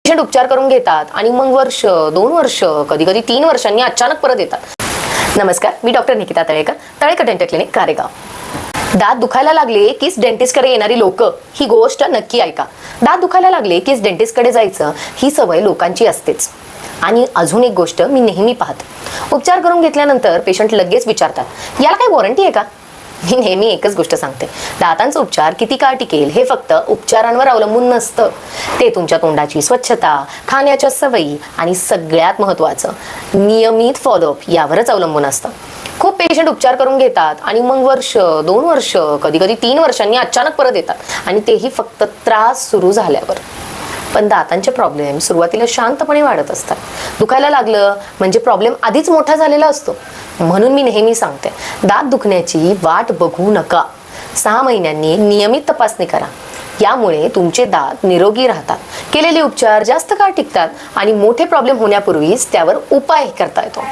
Patient उपचार करून घेतात आणि मग वर्ष 2 वर्ष कधी कधी 3 वर्षांनी अचानक परत येतात. नमस्कार, मी doctor Nikita Talekar, Talekar dental clinic, Karegaon. दात दुखायला लागले कीच डेंटिस्टकडे येणारी लोक ही गोष्ट नक्की ऐका. दात दुखायला लागले कीच डेंटिस्टकडे जायचं ही सवय लोकांची असतेच. आणि अजून एक गोष्ट मी नेहमी पाहते, उपचार करून घेतल्यानंतर पेशंट लगेच विचारतात, याला काही वॉरंटी आहे का? मी नेहमी एकच गोष्ट सांगते, दातांचा उपचार किती काळ टिकेल हे फक्त उपचारांवर अवलंबून नसतं. ते तुमच्या तोंडाची स्वच्छता, खाण्याच्या सवयी आणि सगळ्यात महत्त्वाचं नियमित फॉलोअप यावरच अवलंबून असतं. खूप पेशंट उपचार करून घेतात आणि मग वर्ष 2 वर्ष कधी कधी 3 वर्षांनी अचानक परत येतात आणि तेही फक्त त्रास सुरू झाल्यावर. पण दातांचे प्रॉब्लेम सुरुवातीला शांतपणे वाढत असतात. दुखायला लागलं म्हणजे प्रॉब्लेम आधीच मोठा झालेला असतो. म्हणून मी नेहमी सांगते, दात दुखण्याची वाट बघू नका. 6 महिन्यांनी नियमित तपासणी करा. यामुळे तुमचे दात निरोगी राहतात, केलेले उपचार जास्त काळ टिकतात आणि मोठे प्रॉब्लेम होण्यापूर्वीच त्यावर उपाय करता येतो.